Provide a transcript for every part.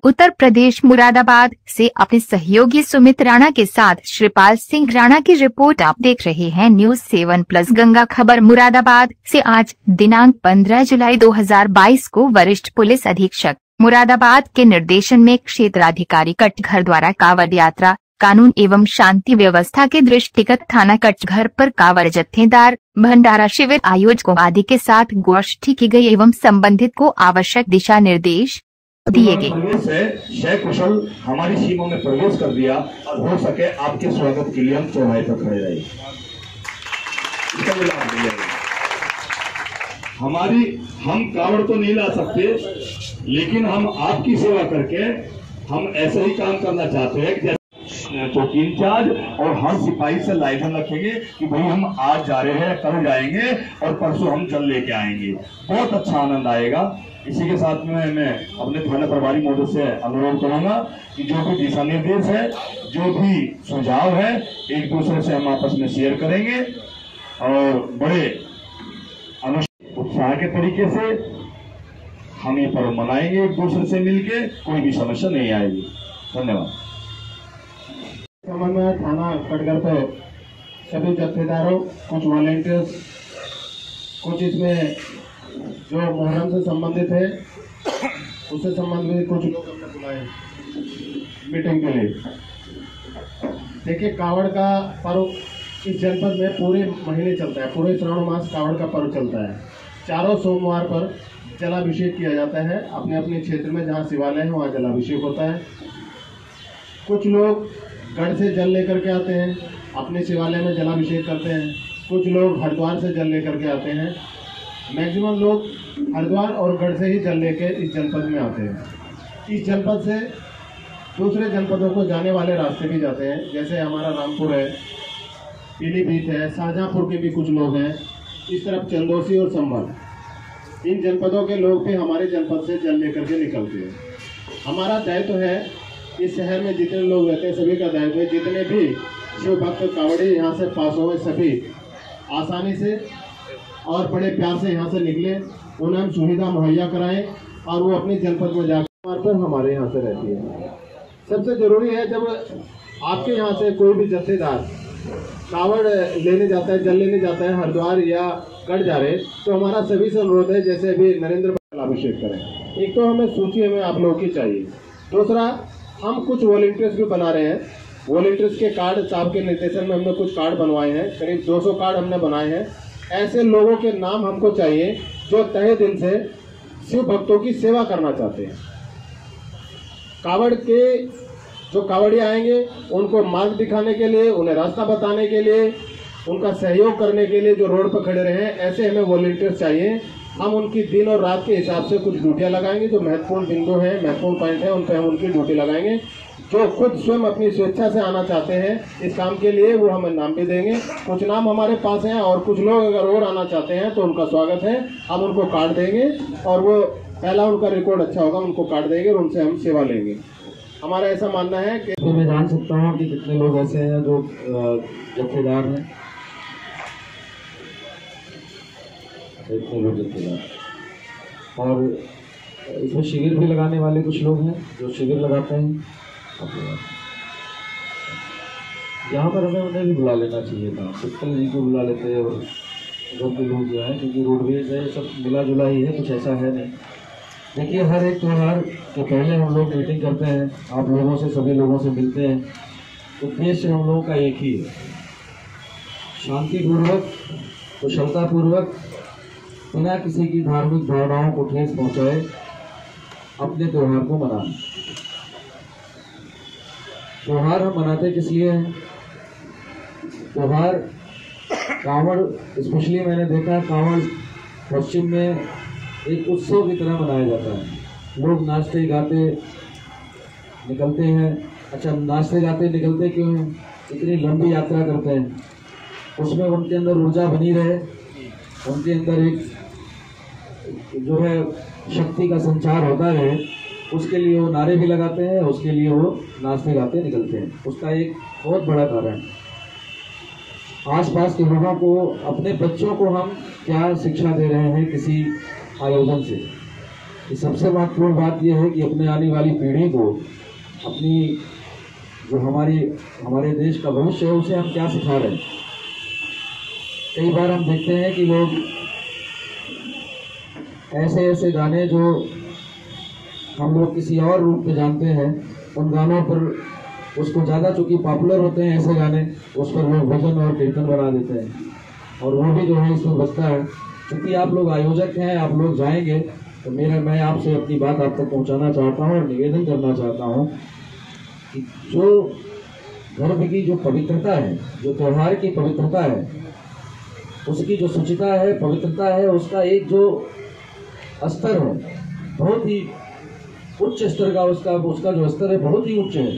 उत्तर प्रदेश मुरादाबाद से अपने सहयोगी सुमित राणा के साथ श्रीपाल सिंह राणा की रिपोर्ट। आप देख रहे हैं न्यूज़ 7+ गंगा खबर। मुरादाबाद से आज दिनांक 15 जुलाई 2022 को वरिष्ठ पुलिस अधीक्षक मुरादाबाद के निर्देशन में क्षेत्राधिकारी कटघर द्वारा कांवड़ यात्रा, कानून एवं शांति व्यवस्था के दृष्टिगत थाना कटघर पर कांवड़ जत्थेदार, भंडारा शिविर आयोजकों आदि के साथ गोष्ठी की गई एवं संबंधित को आवश्यक दिशा निर्देश दिए गए। कुशल हमारी सीमा में प्रवेश कर दिया और हो सके आपके स्वागत के लिए हम चौराहे पर खड़े रहे। हम कांवड़ तो नहीं ला सकते, लेकिन हम आपकी सेवा करके हम ऐसा ही काम करना चाहते हैं कि चौकी इंचार्ज और हर सिपाही से लाइसेंस रखेंगे कि भाई हम आज जा रहे हैं, कल जाएंगे और परसों हम जल लेके आएंगे। बहुत अच्छा आनंद आएगा। इसी के साथ में मैं अपने थाना प्रभारी महोदय से अनुरोध करूंगा कि जो भी दिशा निर्देश है, जो भी सुझाव है, एक दूसरे से हम आपस में शेयर करेंगे और बड़े उत्साह के तरीके से हम ये पर्व मनाएंगे। एक दूसरे से मिलके कोई भी समस्या नहीं आएगी। धन्यवाद। थाना कटघर पे सभी जत्थेदारों, कुछ वॉलेंटियर्स, कुछ इसमें जो मुहर्रम से संबंधित है उससे संबंधित कुछ लोग हमने बुलाए मीटिंग के लिए। देखिए, कांवड़ का पर्व इस जनपद में पूरे महीने चलता है। पूरे श्रावण मास कांवड़ का पर्व चलता है। चारों सोमवार पर जलाभिषेक किया जाता है। अपने अपने क्षेत्र में जहाँ शिवालय है वहाँ जलाभिषेक होता है। कुछ लोग गढ़ से जल लेकर के आते हैं, अपने शिवालय में जलाभिषेक करते हैं। कुछ लोग हरिद्वार से जल लेकर के आते हैं। मैक्सिमम लोग हरिद्वार और गढ़ से ही जल लेके इस जनपद में आते हैं। इस जनपद से दूसरे जनपदों को जाने वाले रास्ते भी जाते हैं, जैसे हमारा रामपुर है, पीलीभीत है, शाहजहाँपुर के भी कुछ लोग हैं, इस तरफ चंदौसी और संभल। इन जनपदों के लोग भी हमारे जनपद से जल लेकर के निकलते हैं। हमारा दायित्व है, इस शहर में जितने लोग रहते हैं सभी का दायित्व है, जितने भी शिव भक्त कांवड़ी यहाँ से पास हुए सभी आसानी से और बड़े प्यार से यहाँ से निकले, उन्हें हम सुविधा मुहैया कराएं और वो अपने जनपद में जाकर हमारे यहाँ से रहती है। सबसे ज़रूरी है, जब आपके यहाँ से कोई भी जत्थेदार कांवड़ लेने जाता है, जल लेने जाता है, हरिद्वार या गढ़ जा रहे, तो हमारा सभी से अनुरोध है, जैसे अभी नरेंद्र अभिषेक करें। एक तो हमें सूची हमें आप लोगों की चाहिए। दूसरा, हम कुछ वॉलंटियर्स भी बना रहे हैं। वॉलंटियर्स के कार्ड साहब के निर्देशन में हमने कुछ कार्ड बनवाए हैं। करीब 200 कार्ड हमने बनाए हैं। ऐसे लोगों के नाम हमको चाहिए जो तहे दिल से शिव भक्तों की सेवा करना चाहते हैं। कांवड़ के जो कांवड़िया आएंगे उनको मार्ग दिखाने के लिए, उन्हें रास्ता बताने के लिए, उनका सहयोग करने के लिए जो रोड पर खड़े रहे, ऐसे हमें वॉलंटियर्स चाहिए। हम उनकी दिन और रात के हिसाब से कुछ ड्यूटियाँ लगाएंगे। जो महत्वपूर्ण बिंदु हैं, महत्वपूर्ण पॉइंट है, उन पर हम उनकी ड्यूटी लगाएंगे। जो खुद स्वयं अपनी स्वेच्छा से आना चाहते हैं इस काम के लिए, वो हमें नाम भी देंगे। कुछ नाम हमारे पास हैं और कुछ लोग अगर और आना चाहते हैं तो उनका स्वागत है। हम उनको कार्ड देंगे और वो पहला उनका रिकॉर्ड अच्छा होगा, उनको कार्ड देंगे और उनसे हम सेवा लेंगे। हमारा ऐसा मानना है कि तो मैं जान सकता हूँ कि कितने लोग ऐसे हैं जो जत्थेदार हैं। इतने लोग जत्थेदार, और इसमें शिविर भी लगाने वाले कुछ लोग हैं जो शिविर लगाते हैं। यहाँ पर हमें उन्हें भी बुला लेना चाहिए था। पित्तल जी को बुला लेते हैं और जो भी लोग जो हैं, क्योंकि रोडवेज है, सब मिला जुला ही है, कुछ ऐसा है नहीं। देखिए, हर एक त्यौहार के पहले हम लोग मीटिंग करते हैं, आप लोगों से, सभी लोगों से मिलते हैं। उद्देश्य हम लोगों का एक ही है, शांतिपूर्वक, कुशलतापूर्वक, बिना किसी की धार्मिक भावनाओं को ठेस पहुंचाए अपने त्यौहार को मनाना। त्यौहार हम मनाते किस लिए हैं? त्यौहार कांवड़, स्पेशली मैंने देखा है कांवड़ पश्चिम में एक उत्सव की तरह मनाया जाता है। लोग नाचते गाते निकलते हैं। अच्छा, नाचते गाते निकलते क्यों हैं? इतनी लंबी यात्रा करते हैं, उसमें उनके अंदर ऊर्जा बनी रहे, उनके अंदर एक जो है शक्ति का संचार होता रहे, उसके लिए वो नारे भी लगाते हैं, उसके लिए वो नाचते गाते निकलते हैं। उसका एक बहुत बड़ा कारण, आसपास के लोगों को, अपने बच्चों को हम क्या शिक्षा दे रहे हैं किसी आयोजन से। कि सबसे महत्वपूर्ण बात यह है कि अपने आने वाली पीढ़ी को अपनी जो हमारे देश का भविष्य है उसे हम क्या सिखा रहे हैं। कई बार हम देखते हैं कि लोग ऐसे गाने जो हम लोग किसी और रूप में जानते हैं, उन गानों पर उसको ज़्यादा चूँकि पॉपुलर होते हैं ऐसे गाने, उस पर लोग भजन और कीर्तन बना देते हैं और वो भी जो है इसमें बचता है। क्योंकि आप लोग आयोजक हैं, आप लोग जाएंगे तो मैं आपसे अपनी बात आप तक पहुंचाना चाहता हूं और निवेदन करना चाहता हूं कि जो धर्म की जो पवित्रता है, जो त्यौहार की पवित्रता है, उसकी जो शुचिता है, पवित्रता है, उसका एक जो स्तर है बहुत ही उच्च स्तर का, उसका जो स्तर है बहुत ही उच्च है।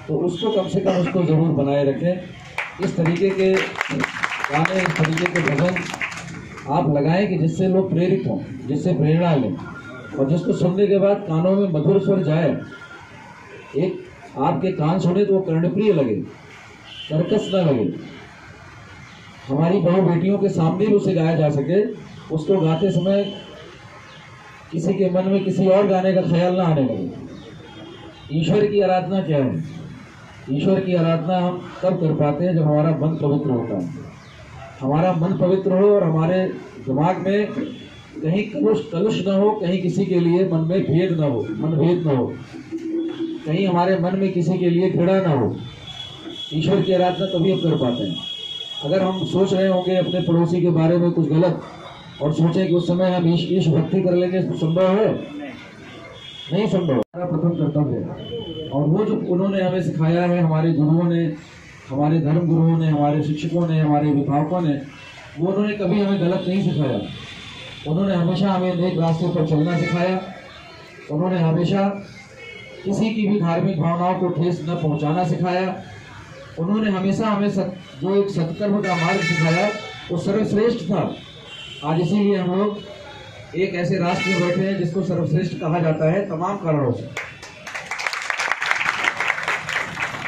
तो उसको कम से कम उसको ज़रूर बनाए रखें। इस तरीके के गाने, इस तरीके के भजन आप लगाएं कि जिससे लोग प्रेरित हों, जिससे प्रेरणा लें और जिसको सुनने के बाद कानों में मधुर स्वर जाए। एक आपके कान सुने तो वो कर्णप्रिय लगे, कर्कश न लगे। हमारी बहू बेटियों के सामने भी उसे गाया जा सके, उसको गाते समय किसी के मन में किसी और गाने का ख्याल ना आने लगे। ईश्वर की आराधना क्या है? ईश्वर की आराधना हम तब कर पाते हैं जब हमारा मन पवित्र होता है। हमारा मन पवित्र हो और हमारे दिमाग में कहीं कलुष न हो, कहीं किसी के लिए मन में भेद न हो, मनभेद न हो, कहीं हमारे मन में किसी के लिए घृणा न हो। ईश्वर की आराधना तभी हम कर पाते हैं। अगर हम सोच रहे होंगे अपने पड़ोसी के बारे में कुछ गलत और सोचें कि उस समय हम ईश भक्ति कर लेंगे, संभव है? नहीं संभव। हमारा प्रथम कर्तव्य है और वो जो उन्होंने हमें सिखाया है, हमारे गुरुओं ने, हमारे धर्म गुरुओं ने, हमारे शिक्षकों ने, हमारे अभिभावकों ने, वो उन्होंने कभी हमें गलत नहीं सिखाया। उन्होंने हमेशा हमें नेक रास्ते पर चलना सिखाया। उन्होंने हमेशा किसी की भी धार्मिक भावनाओं को ठेस न पहुंचाना सिखाया। उन्होंने हमेशा हमें जो एक सत्कर्म का मार्ग सिखाया वो सर्वश्रेष्ठ था। आज इसीलिए हम लोग एक ऐसे राष्ट्र में बैठे हैं जिसको सर्वश्रेष्ठ कहा जाता है तमाम कारणों से।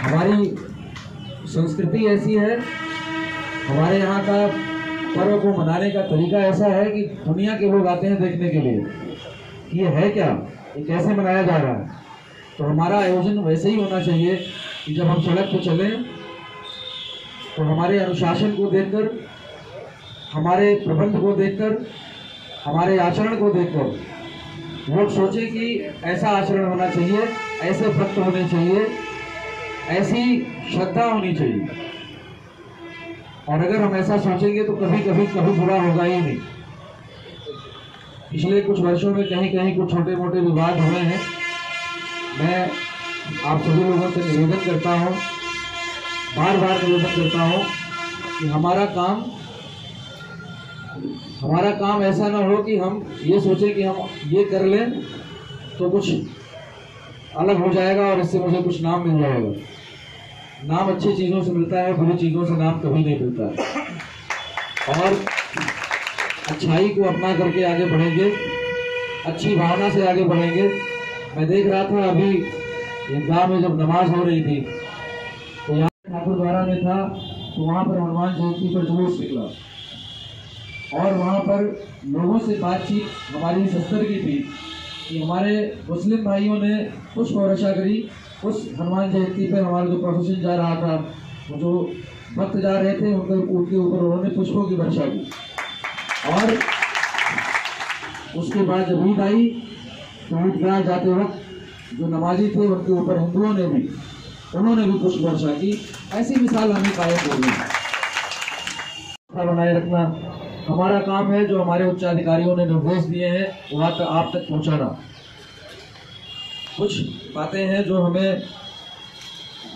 हमारी संस्कृति ऐसी है, हमारे यहाँ का पर्व को मनाने का तरीका ऐसा है कि दुनिया के लोग आते हैं देखने के लिए कि ये है क्या, ये कैसे मनाया जा रहा है। तो हमारा आयोजन वैसे ही होना चाहिए कि जब हम सड़क पर चलें तो हमारे अनुशासन को देखकर, हमारे प्रबंध को देखकर, हमारे आचरण को देखकर लोग सोचे कि ऐसा आचरण होना चाहिए, ऐसे भक्त होने चाहिए, ऐसी श्रद्धा होनी चाहिए। और अगर हम ऐसा सोचेंगे तो कभी बुरा होगा ही नहीं। पिछले कुछ वर्षों में कहीं कहीं कुछ छोटे मोटे विवाद हुए हैं। मैं आप सभी लोगों से निवेदन करता हूँ, बार बार निवेदन करता हूँ कि हमारा काम ऐसा ना हो कि हम ये सोचें कि हम ये कर लें तो कुछ अलग हो जाएगा और इससे मुझे कुछ नाम मिल जाएगा। नाम अच्छी चीज़ों से मिलता है, बुरी चीज़ों से नाम कभी नहीं मिलता है। और अच्छाई को अपना करके आगे बढ़ेंगे, अच्छी भावना से आगे बढ़ेंगे। मैं देख रहा था अभी ईदगाह में जब नमाज हो रही थी तो यहाँ ठाकुर द्वारा में था, तो वहाँ पर हनुमान जयंती पर जुलूस निकला और वहाँ पर लोगों से बातचीत हमारी इस स्तर की थी कि हमारे मुस्लिम भाइयों ने पुष्प वर्षा करी उस हनुमान जयंती पर। हमारा जो प्रोसेशन जा रहा था, वो जो भक्त जा रहे थे उनके ऊपर उन्होंने पुष्पों की वर्षा की। और उसके बाद जब ईद आई तो ईदगाह जाते वक्त जो नमाजी थे उनके ऊपर हिंदुओं ने भी, उन्होंने भी पुष्प वर्षा की। ऐसी मिसाल हमें कायम होगी। बनाए रखना हमारा काम है। जो हमारे उच्च अधिकारियों ने निर्देश दिए हैं वहाँ तक आप तक पहुँचाना। कुछ बातें हैं जो हमें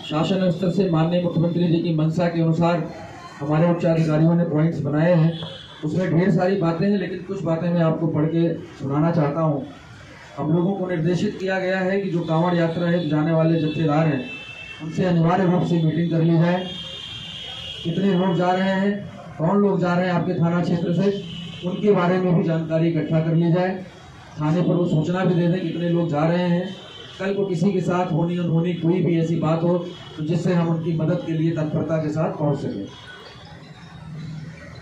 शासन स्तर से माननीय मुख्यमंत्री जी की मंशा के अनुसार हमारे उच्च अधिकारियों ने पॉइंट्स बनाए हैं। उसमें ढेर सारी बातें हैं, लेकिन कुछ बातें मैं आपको पढ़ के सुनाना चाहता हूँ। हम लोगों को निर्देशित किया गया है कि जो कांवड़ यात्रा है, जाने वाले जत्थेदार हैं, उनसे अनिवार्य रूप से मीटिंग कर ली जाए। कितने लोग जा रहे हैं, कौन लोग जा रहे हैं आपके थाना क्षेत्र से, उनके बारे में भी जानकारी इकट्ठा कर ली जाए। थाने पर वो सूचना भी दे दें कितने लोग जा रहे हैं। कल को किसी के साथ होनी अनहोनी कोई भी ऐसी बात हो तो जिससे हम उनकी मदद के लिए तत्परता के साथ पहुंच सकें।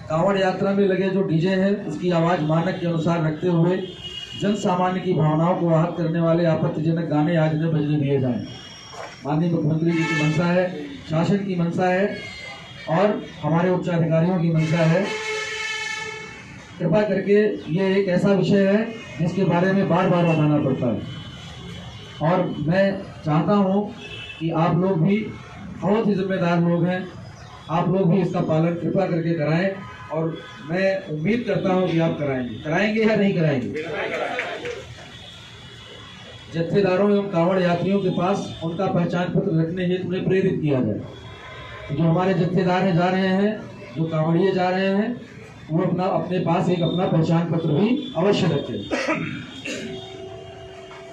कांवड़ यात्रा में लगे जो डीजे हैं उसकी आवाज़ मानक के अनुसार रखते हुए जन सामान्य की भावनाओं को आहत करने वाले आपत्तिजनक गाने आज न बजने दिए जाएं। माननीय मुख्यमंत्री जी की मंशा है, शासन की मंशा है और हमारे उच्च अधिकारियों की मंशा है। कृपा करके ये एक ऐसा विषय है जिसके बारे में बार बार बताना पड़ता है और मैं चाहता हूँ कि आप लोग भी बहुत ही जिम्मेदार लोग हैं, आप लोग भी इसका पालन कृपा करके कराएं और मैं उम्मीद करता हूँ कि आप कराएंगे या नहीं कराएंगे। जत्थेदारों एवं कांवड़ यात्रियों के पास उनका पहचान पत्र रखने हेतु उन्हें प्रेरित किया जाए। जो हमारे जत्थेदार जा रहे हैं, जो कांवड़िए जा रहे हैं, वो अपने पास एक अपना पहचान पत्र भी अवश्य रखें।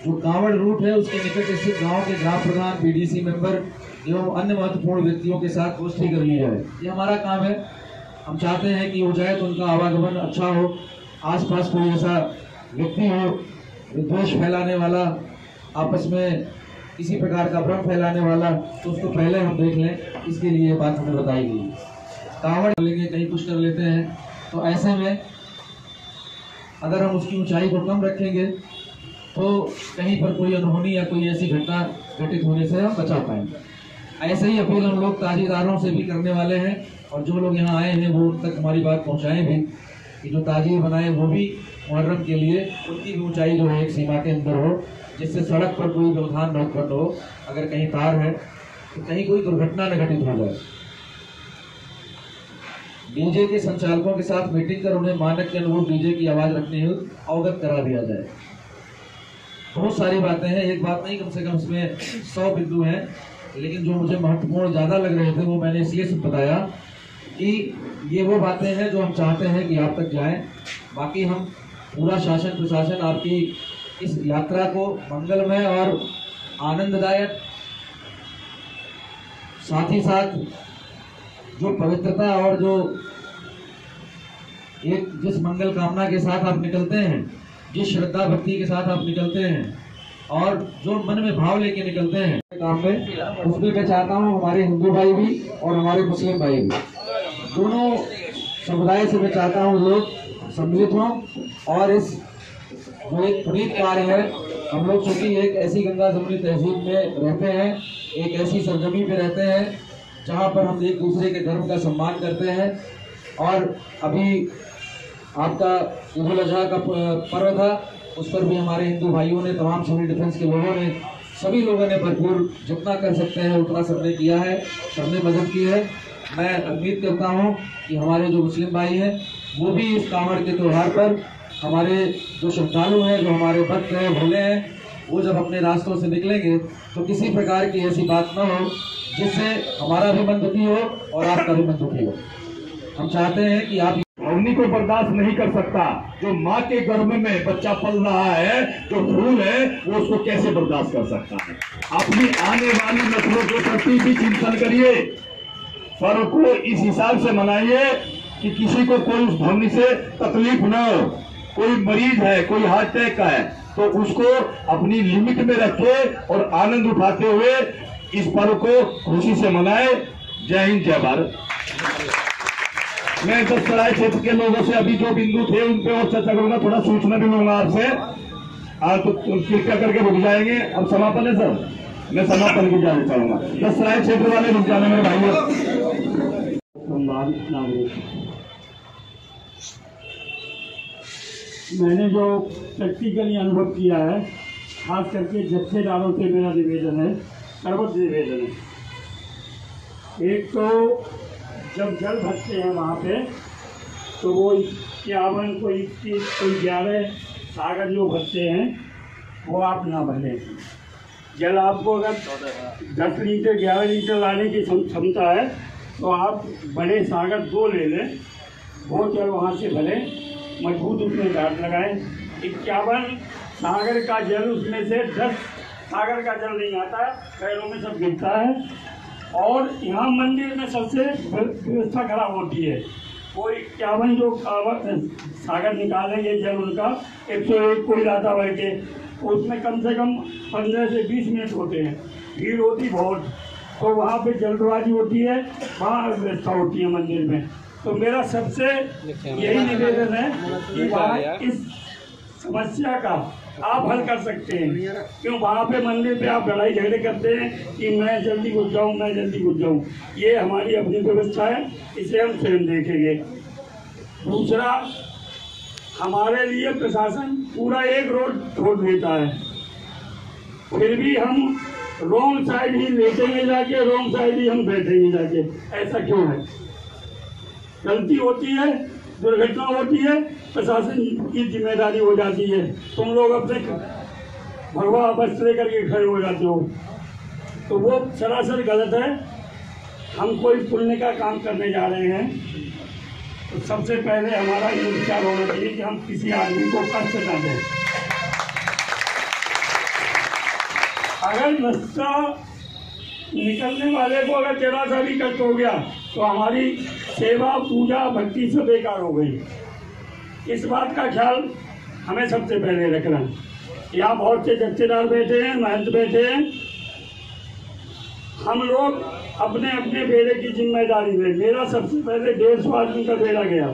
जो कांवड़ रूट है उसके निकट स्थित गांव के ग्राम प्रधान, बीडीसी मेंबर एवं अन्य महत्वपूर्ण व्यक्तियों के साथ गोष्ठी कर ली जाए। ये हमारा काम है। हम चाहते हैं कि हो जाए तो उनका आवागमन अच्छा हो। आसपास कोई ऐसा व्यक्ति हो विद्वेष फैलाने वाला, आपस में किसी प्रकार का भ्रम फैलाने वाला, तो उसको पहले हम देख लें। इसके लिए बात हमें बताई गई। कांवड़ लेंगे कहीं कुछ कर लेते हैं, तो ऐसे में अगर हम उसकी ऊंचाई को कम रखेंगे तो कहीं पर कोई अनहोनी या कोई ऐसी घटना घटित होने से हम बचा पाएंगे। ऐसे ही अपील हम लोग ताजीदारों से भी करने वाले हैं और जो लोग यहाँ आए हैं वो उन तक हमारी बात पहुँचाएं भी कि जो ताजीर बनाए वो भी मुहर्रम के लिए उनकी भी ऊंचाई जो है एक सीमा के अंदर हो, जिससे सड़क पर कोई व्यवधान न उत्पन्न हो। अगर कहीं तार है तो कहीं कोई दुर्घटना न घटित हो जाए। डीजे के संचालकों के साथ मीटिंग कर उन्हें मानक के अनुरूप डीजे की आवाज रखने हेतु अवगत करा दिया जाए। बहुत सारी बातें हैं, एक बात नहीं, कम से कम इसमें 100 बिंदु हैं, लेकिन जो मुझे महत्वपूर्ण ज़्यादा लग रहे थे वो मैंने इसलिए सिर्फ बताया कि ये वो बातें हैं जो हम चाहते हैं कि आप तक जाएं। बाकी हम पूरा शासन प्रशासन आपकी इस यात्रा को मंगलमय और आनंददायक, साथ ही साथ जो पवित्रता और जो एक जिस मंगल कामना के साथ आप निकलते हैं, जिस श्रद्धा भक्ति के साथ आप निकलते हैं और जो मन में भाव लेके निकलते हैं काम में, उसमें मैं चाहता हूँ हमारे हिंदू भाई भी और हमारे मुस्लिम भाई भी, दोनों समुदाय से मैं चाहता हूँ लोग सम्मिलित हों और इस जो एक पुनीत कार्य है, हम लोग चूंकि एक ऐसी गंगा जमुनी तहसील में रहते हैं, एक ऐसी सरजमी पे रहते हैं जहाँ पर हम एक दूसरे के धर्म का सम्मान करते हैं। और अभी आपका ईद उल अजहा का पर्व था, उस पर भी हमारे हिंदू भाइयों ने, तमाम सिविल डिफेंस के लोगों ने, सभी लोगों ने भरपूर जितना कर सकते हैं उतना सबने किया है, सबने मदद की है। मैं उम्मीद करता हूं कि हमारे जो मुस्लिम भाई हैं वो भी इस कांवड़ के त्यौहार पर, हमारे जो श्रद्धालु हैं, जो हमारे भक्त हैं, भोले हैं, वो जब अपने रास्तों से निकलेंगे तो किसी प्रकार की ऐसी बात न हो जिससे हमारा भी मन दुखी हो और आपका भी मन दुखी हो। हम चाहते हैं कि आप अग्नि को बर्दाश्त नहीं कर सकता। जो माँ के गर्भ में बच्चा पल रहा है, जो फूल है, वो उसको कैसे बर्दाश्त कर सकता है। अपनी आने वाली नस्लों के प्रति भी चिंतन करिए, पर्व को इस हिसाब से मनाइए कि किसी को कोई उस ध्वनि से तकलीफ न हो। कोई मरीज है, कोई हार्ट अटैक का है, तो उसको अपनी लिमिट में रखे और आनंद उठाते हुए इस पर्व को खुशी से मनाए। जय हिंद, जय भारत। मैं दसराय क्षेत्र के लोगों से अभी जो बिंदु थे उन पे और चर्चा करूंगा, थोड़ा सूचना भी लूंगा आपसे। तो कृपया करके रुक जाएंगे। अब समापन है सर, मैं समापन की जाना चाहूंगा। दसराय क्षेत्र वाले रुक जाने मेरे भाइयों। मैंने जो प्रैक्टिकली अनुभव किया है, खास करके जत्थेदारों से मेरा निवेदन है, सर्वत्र निवेदन है। एक तो जब जल भरते हैं वहाँ पे, तो वो 51 कोई 21 कोई 11 सागर जो भरते हैं वो आप ना भरें। जल आपको अगर 10 लीटर 11 लीटर लाने की क्षमता है तो आप बड़े सागर 2 ले लें, वो जल वहाँ से भरें, मजबूत उसमें गांठ लगाएं। 51 सागर का जल, उसमें से 10 सागर का जल नहीं आता है, पैरों में सब गिरता है। और यहाँ मंदिर में सबसे व्यवस्था खराब होती है। वो 51 जो सागर निकालेंगे जल उनका 101 कोई लाता भर के, उसमें कम से कम 15 से 20 मिनट होते हैं, भीड़ होती बहुत, तो वहाँ पे जल्दबाजी होती है, वहाँ व्यवस्था होती है मंदिर में। तो मेरा सबसे यही निवेदन है कि वहाँ इस समस्या का आप हल कर सकते हैं। क्यों वहाँ पे मंदिर पे आप लड़ाई झगड़े करते हैं कि मैं जल्दी घुस जाऊँ, मैं जल्दी घुस जाऊँ। ये हमारी अपनी व्यवस्था है, इसे हम स्वयं देखेंगे। दूसरा, हमारे लिए प्रशासन पूरा एक रोड छोड़ देता है, फिर भी हम रोंग साइड ही लेटेंगे जाके, रोंग साइड ही हम बैठेंगे जाके। ऐसा क्यों है? गलती होती है, दुर्घटना होती है, प्रशासन की जिम्मेदारी हो जाती है। तुम लोग अपने भगवा वस्त्र लेकर के खड़े हो जाते हो, तो वो सरासर गलत है। हम कोई पुण्य का काम करने जा रहे हैं, तो सबसे पहले हमारा ये विचार होना चाहिए कि हम किसी आदमी को कष्ट न दें। अगर रास्ता निकलने वाले को अगर जरा सा भी कष्ट हो गया तो हमारी सेवा, पूजा, भक्ति सब बेकार हो गई। इस बात का ख्याल हमें सबसे पहले रखना है। यहाँ बहुत से जत्थेदार बैठे हैं, महंत बैठे हैं। हम लोग अपने अपने बेड़े की जिम्मेदारी में, मेरा सबसे पहले 150 आदमी का बेड़ा गया,